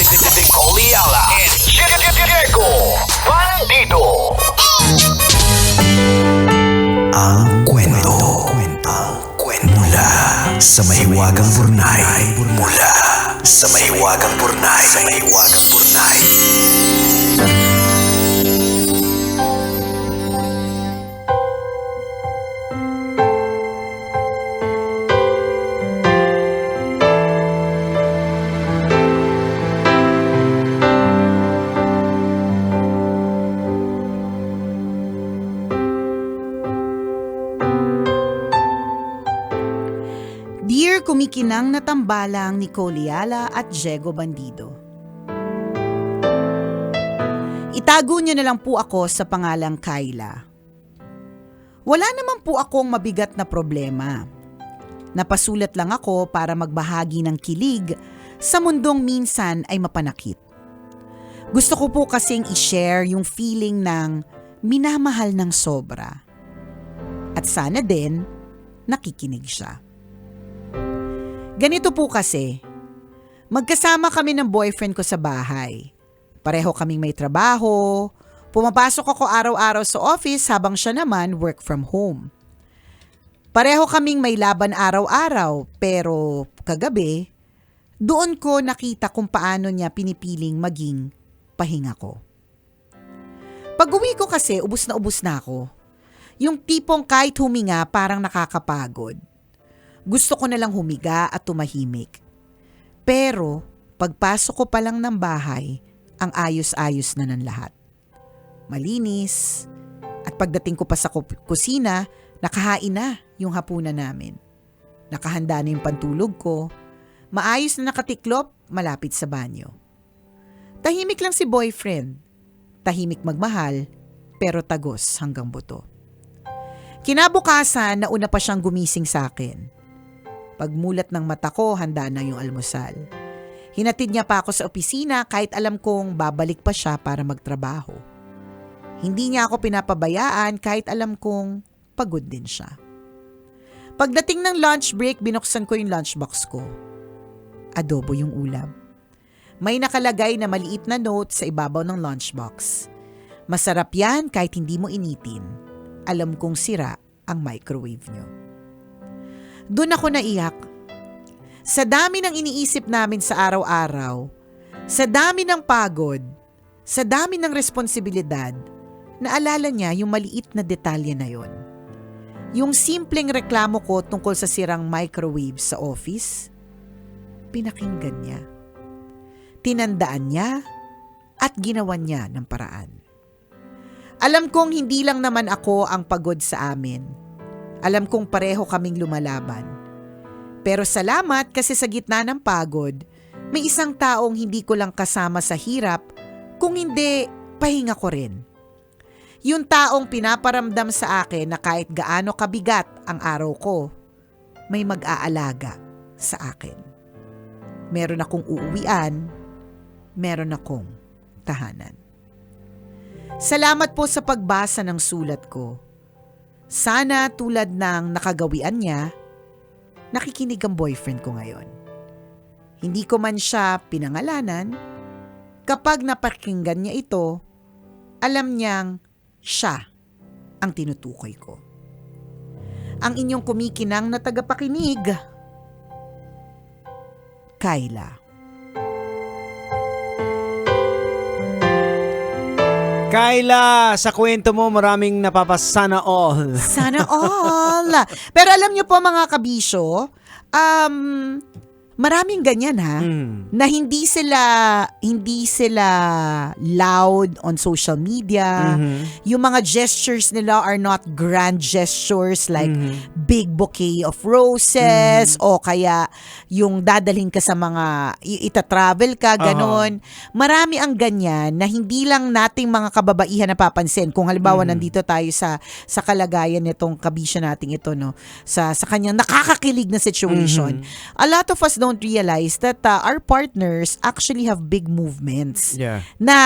Nicole Ayala and Diego Bandido. Ang kwento. Mula sa mahiwagang burnay. Mula sa mahiwagang burnay. Dear kumikinang na tambalang Nicole Ayala at Diego Bandido. Itago niyo na lang po ako sa pangalang Kayla. Wala naman po akong mabigat na problema. Napasulat lang ako para magbahagi ng kilig sa mundong minsan ay mapanakit. Gusto ko po kasing i-share yung feeling ng minamahal ng sobra. At sana din nakikinig siya. Ganito po kasi, magkasama kami ng boyfriend ko sa bahay. Pareho kaming may trabaho, pumapasok ako araw-araw sa office habang siya naman work from home. Pareho kaming may laban araw-araw pero kagabi, doon ko nakita kung paano niya pinipiling maging pahinga ko. Pag-uwi ko kasi, ubus na ako. Yung tipong kahit huminga parang nakakapagod. Gusto ko na lang humiga at tumahimik. Pero pagpasok ko pa lang ng bahay, ang ayos-ayos na ng lahat. Malinis. At pagdating ko pa sa kusina, nakahain na yung hapunan namin. Nakahanda na yung pantulog ko. Maayos na nakatiklop malapit sa banyo. Tahimik lang si boyfriend. Tahimik magmahal, pero tagos hanggang buto. Kinabukasan, nauna pa siyang gumising sa akin. Pagmulat ng mata ko, handa na yung almusal. Hinatid niya pa ako sa opisina kahit alam kong babalik pa siya para magtrabaho. Hindi niya ako pinapabayaan kahit alam kong pagod din siya. Pagdating ng lunch break, binuksan ko yung lunchbox ko. Adobo yung ulam. May nakalagay na maliit na note sa ibabaw ng lunchbox. Masarap yan kahit hindi mo initin. Alam kong sira ang microwave niyo. Doon ako naiyak. Sa dami ng iniisip namin sa araw-araw, sa dami ng pagod, sa dami ng responsibilidad, naalala niya yung maliit na detalye na yon. Yung simpleng reklamo ko tungkol sa sirang microwave sa office, pinakinggan niya. Tinandaan niya at ginawan niya ng paraan. Alam kong hindi lang naman ako ang pagod sa amin. Alam kong pareho kaming lumalaban. Pero salamat kasi sa gitna ng pagod, may isang taong hindi ko lang kasama sa hirap, kung hindi, pahinga ko rin. Yung taong pinaparamdam sa akin na kahit gaano kabigat ang araw ko, may mag-aalaga sa akin. Meron akong uuwian, meron akong tahanan. Salamat po sa pagbasa ng sulat ko. Sana tulad ng nakagawian niya, nakikinig ang boyfriend ko ngayon. Hindi ko man siya pinangalanan, kapag napakinggan niya ito, alam niyang siya ang tinutukoy ko. Ang inyong kumikinang na tagapakinig, Kayla. Kayla, sa kwento mo maraming napapasana all. Sana all. Pero alam niyo po mga kabisyo, maraming ganyan ha, na hindi sila loud on social media. Yung mga gestures nila are not grand gestures like big bouquet of roses o kaya yung dadalhin ka sa mga ita-travel ka, ganon. Marami ang ganyan na hindi lang nating mga kababaihan napapansin. Kung halimbawa nandito tayo sa kalagayan nitong kabisyo nating ito, no, sa kanyang nakakakilig na situation. A lot of us don't realize that our partners actually have big movements. Yeah. Na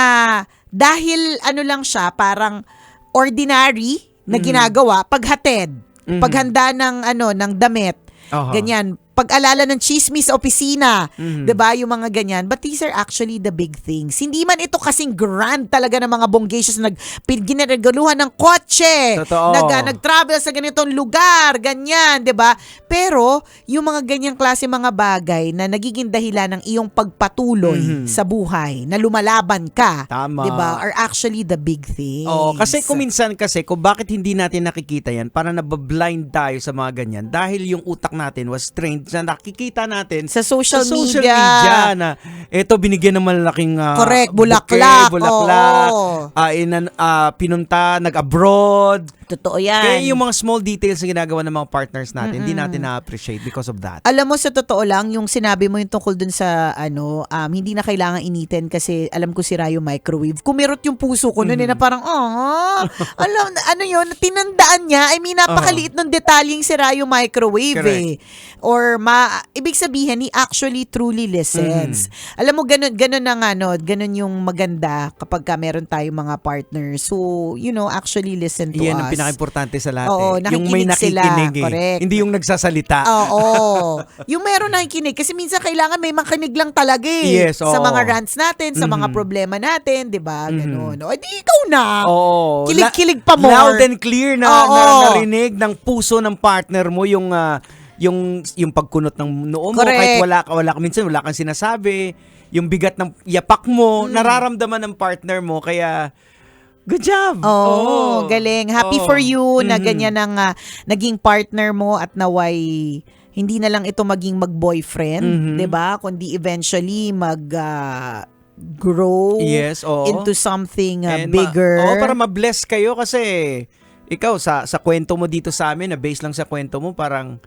dahil ano lang siya, parang ordinary na ginagawa paghatid, paghanda ng ng damit. Uh-huh. Ganyan, pag-alala ng chismis sa opisina, 'di ba? Yung mga ganyan. But these are actually the big things. Hindi man ito kasing grand talaga ng mga bonggacious na ginagaluhan ng kotse, Totoo. nag-travel sa ganitong lugar, ganyan, 'di ba? Pero yung mga ganyang klase mga bagay na nagiging dahilan ng iyong pagpatuloy sa buhay, na lumalaban ka, Tama. 'di ba? Are actually the big things. Oo, kasi kuminsan kung bakit hindi natin nakikita yan, para nabablind tayo sa mga ganyan dahil yung utak natin was trained na nakikita natin sa social media na eto binigyan ng malaking correct, bulaklak, Oo. pinunta, nag-abroad. Totoo yan. Kaya yung mga small details na ginagawa ng mga partners natin, hindi natin na-appreciate because of that. Alam mo, sa totoo lang, yung sinabi mo yung tungkol dun sa hindi na kailangan initin kasi alam ko sira yung microwave. Kumirot yung puso ko noon na parang, alam, ano yun, tinandaan niya. I mean, napakaliit ng detalyeng sira yung microwave Correct. Or ibig sabihin, he actually truly listens. Alam mo, ganun yung maganda kapag meron tayong mga partners who, actually listen to Yan us. ang pinaka-importante sa lahat. Oo, yung may nakikinig sila. nakikinig Correct. Hindi yung nagsasalita. Oo. Yung meron nakikinig. Kasi minsan kailangan may makinig lang talaga Yes, sa oo. mga rants natin, sa mga problema natin, di ba? Ganun. O, di ikaw na. Oo. Kilig-kilig pa more. Loud and clear na narinig ng puso ng partner mo yung pagkunot ng noo mo. Correct. Kahit wala ka minsan, wala kang sinasabi. Yung bigat ng yapak mo, nararamdaman ng partner mo. Kaya, good job. Oo, galing. Happy for you na ganyan ang naging partner mo at naway hindi na lang ito maging mag-boyfriend, 'di ba? Kundi eventually grow Yes, oo. into something And bigger. para ma-bless kayo kasi ikaw sa kwento mo dito sa amin, na based lang sa kwento mo, parang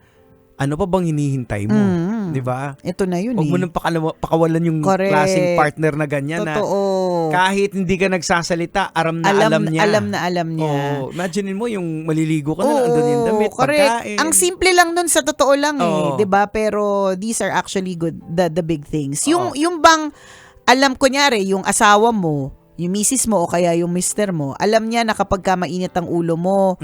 ano pa bang hinihintay mo? 'Di ba? Ito na yun. Huwag mo nang pakawalan yung Correct. klaseng partner na ganyan. Totoo. Na kahit hindi ka nagsasalita, alam niya. Alam niya. Oo. Imagine mo yung maliligo ka na, andun yung damit, correct. pagkain. Ang simple lang nun, sa totoo lang Oo. 'di ba? Pero these are actually good, the big things. Yung bang alam, kunyari, yung asawa mo, yung misis mo o kaya yung mister mo, alam niya na kapag ka mainit ang ulo mo,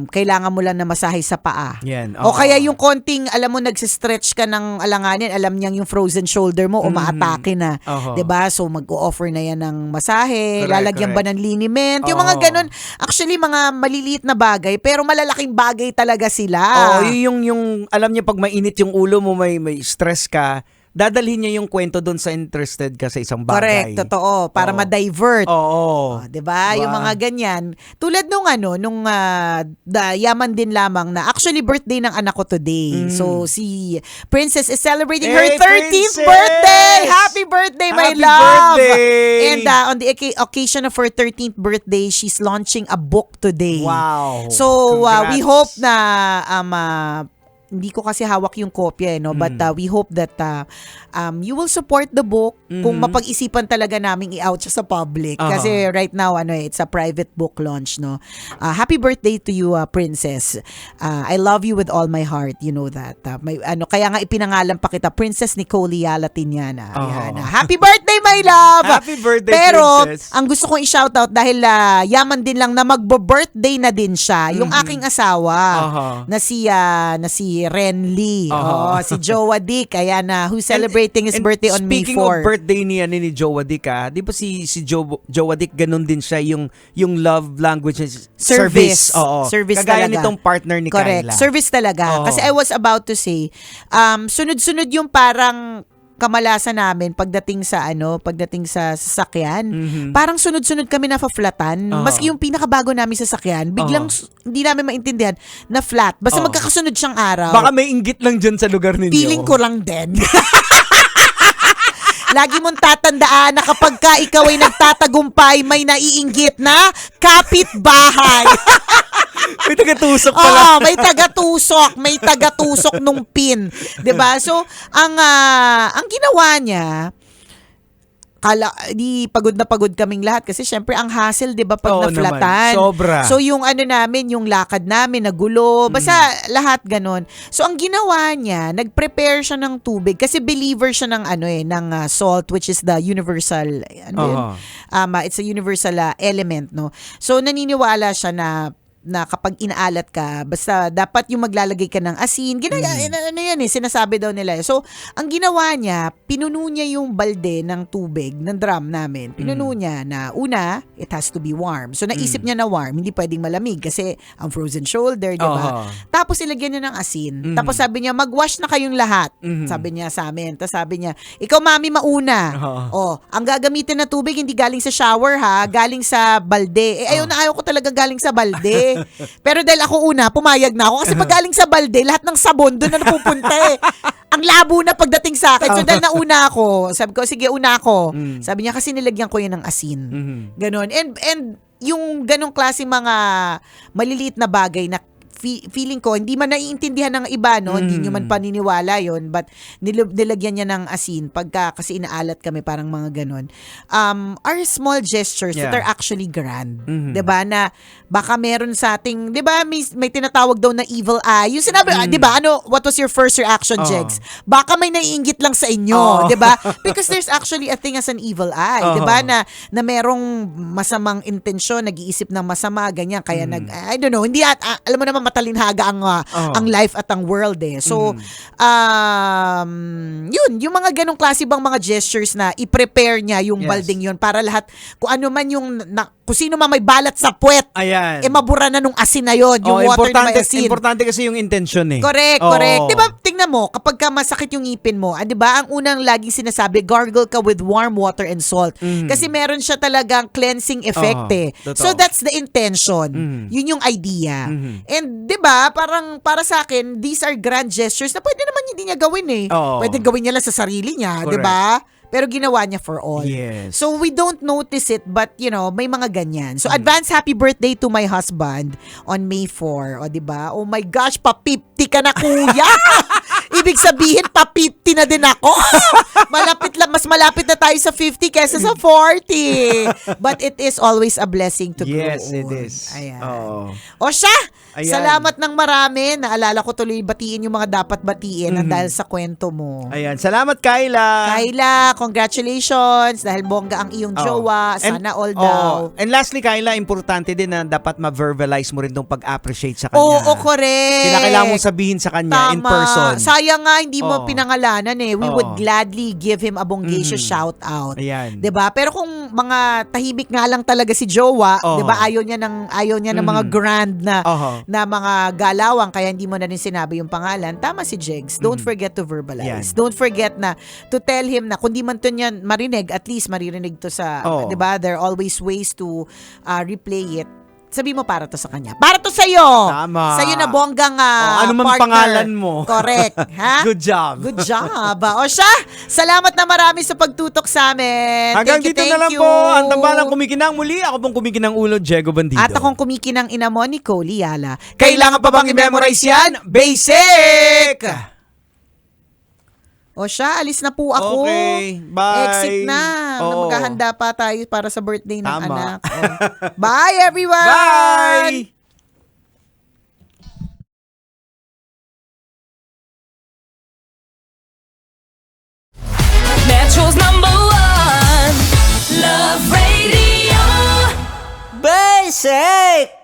kailangan mo lang na masahe sa paa. Yan. O kaya yung konting, alam mo, nagsistretch ka ng alanganin, alam niyang yung frozen shoulder mo, umaatake na. Oho. 'Di ba? So mag-o-offer na yan ng masahe, Correct, lalagyan ba ng liniment, yung mga Oo. ganun. Actually, mga maliliit na bagay, pero malalaking bagay talaga sila. Oh, yung alam niya pag mainit yung ulo mo, may stress ka, dadalhin niya yung kwento doon sa interested ka sa isang bagay. Correct, totoo. Para Oo. ma-divert. Oo. 'Di ba? Diba? Yung mga ganyan. Tulad nung yaman din lamang na actually birthday ng anak ko today. So si Princess is celebrating her Hey, 13th Princess! birthday. Happy birthday, my Happy love. birthday! And on the occasion of her 13th birthday, she's launching a book today. Wow. So we Congrats. hope na hindi ko kasi hawak yung kopya no, but we hope that you will support the book kung mapag-isipan talaga naming i-out siya sa public kasi right now it's a private book launch, no. Happy birthday to you, Princess. I love you with all my heart, you know that. Kaya nga ipinangalan pa kita Princess Nicole Yala Tiñana. Ayan. Happy birthday, my love. Happy birthday, Pero Princess. ang gusto kong i-shoutout dahil yaman din lang na magbo-birthday na din siya, yung aking asawa na si Ren Lee. Si Jowa Dick, ayan na, who's celebrating his birthday on May 4. Speaking of birthday ni Jowa Dick, di ba si Jowa Dick, ganun din siya, yung love language is service. Oo. Service Kagaya talaga. nitong partner ni Correct. Kyla. Service talaga. Oo. Kasi I was about to say, sunod-sunod yung parang kamalasan namin pagdating sa sasakyan. Parang sunod-sunod kami na flatan. Maski yung pinakabago namin sasakyan, biglang hindi namin maintindihan na flat. Basta magkakasunod siyang araw. Baka may inggit lang dyan sa lugar ninyo. Feeling ko lang din. Lagi mong tatandaan na kapag ka ikaw ay nagtatagumpay, may naiinggit na kapitbahay. May tagatusok pala. May tagatusok nung pin, 'di ba? So, ang ginawa niya, di pagod na pagod kaming lahat kasi syempre ang hassle, 'di ba, pag na-flatan. Sobra. So yung namin, yung lakad namin nagulo, basta lahat ganon. So ang ginawa niya, nag-prepare siya ng tubig kasi believer siya ng ng salt, which is the universal it's a universal element, no. So naniniwala siya na na kapag inaalat ka, basta dapat yung maglalagay ka ng asin. Ano yan sinasabi daw nila. So, ang ginawa niya, pinuno niya yung balde ng tubig, ng drum namin. Pinuno niya na una, it has to be warm. So, naisip niya na warm, hindi pwedeng malamig kasi ang frozen shoulder, di ba? Tapos, ilagyan niya ng asin. Tapos, sabi niya, mag-wash na kayong lahat. Sabi niya sa amin. Tapos, sabi niya, ikaw, mami, mauna. Ang gagamitin na tubig, hindi galing sa shower, ha? Galing sa balde. Ayaw ko talaga galing sa balde. Pero dahil ako una, pumayag na ako. Kasi pag galing sa balde, lahat ng sabon doon na napupunta Ang labo na pagdating sa akin. So dahil nauna ako, sabi ko, sige, una ako. Sabi niya, kasi nilagyan ko yun ng asin. Ganon. And yung ganong klase mga maliliit na bagay na feeling ko, hindi man naiintindihan ng iba, no? Hindi nyo man paniniwala yon, but nilagyan niya ng asin pagka kasi inaalat kami, parang mga ganon. Are small gestures that are actually grand. Diba? Na baka meron sa ating, diba, may tinatawag daw na evil eye. Yung sinabi, diba, what was your first reaction, Jegs? Baka may naiinggit lang sa inyo, diba? Because there's actually a thing as an evil eye, diba? Na merong masamang intensyon, nag-iisip ng masama, ganyan, kaya I don't know, hindi alam mo naman, matalinhaga ang life at ang world So, yun, yung mga ganong klase bang mga gestures na i-prepare niya yung balding yun para lahat, kung ano man yung, kung sino man may balat sa puwet, mabura na nung asin na yun, yung water na may asin. Importante kasi yung intention Correct. Diba, tingnan mo, kapag ka masakit yung ngipin mo, diba, ang unang laging sinasabi, gargle ka with warm water and salt. Kasi meron siya talagang cleansing effect So, that's the intention. Yun yung idea. And 'di ba, parang para sa akin, these are grand gestures na pwede naman hindi niya gawin Pwede gawin niya lang sa sarili niya, 'di ba? Pero ginawa niya for all. Yes. So we don't notice it, but may mga ganyan. So advance happy birthday to my husband on May 4. O 'di ba? Oh my gosh, pa-50 ka na, kuya. Ibig sabihin, pa-50 na din ako. Mas malapit na tayo sa 50 kaysa sa 40. But it is always a blessing to grow. Yes, it is. Ayan. O siya, salamat ng marami. Naalala ko tuloy batiin yung mga dapat batiin dahil sa kwento mo. Ayan, salamat Kyla. Kyla, congratulations dahil bongga ang iyong jowa. Sana all daw. And lastly, Kyla, importante din na dapat ma-verbalize mo rin tong pag-appreciate sa kanya. Oo, correct. Kailangan mong sabihin sa kanya in person. Sayang nga hindi mo pinangalanan We would gladly give him a bonggacious shout out. Ayan. 'Di ba? Pero kung mga tahimik nga lang talaga si jowa, 'di ba? Ayaw niya ng mga grand na mga galawang kaya hindi mo na rin sinabi yung pangalan. Tama si Jegs. Don't forget to verbalize. Don't forget na to tell him na kung di man to niya marinig, at least maririnig to sa, 'di ba? There are always ways to replay it. Sabi mo, para to sa kanya. Para to sa'yo. Tama. Sa'yo na bonggang ano man partner. pangalan mo. Correct. Ha? Good job. Good job. O siya, salamat na marami sa pagtutok sa amin. Hanggang Thank dito na lang you. po. Ang tambalang kumikinang muli. Ako pong kumikinang ulo, Diego Bandido. At akong kumikinang ina mo, Nicole Yala. Kailangan pa bang i-memorize yan? Basic! O siya, alis na po ako. Okay, bye. Exit na. Oo. Maghahanda pa tayo para sa birthday ng Tama. anak. Bye, everyone! Bye! Metro's #1 Love Radio. Basic!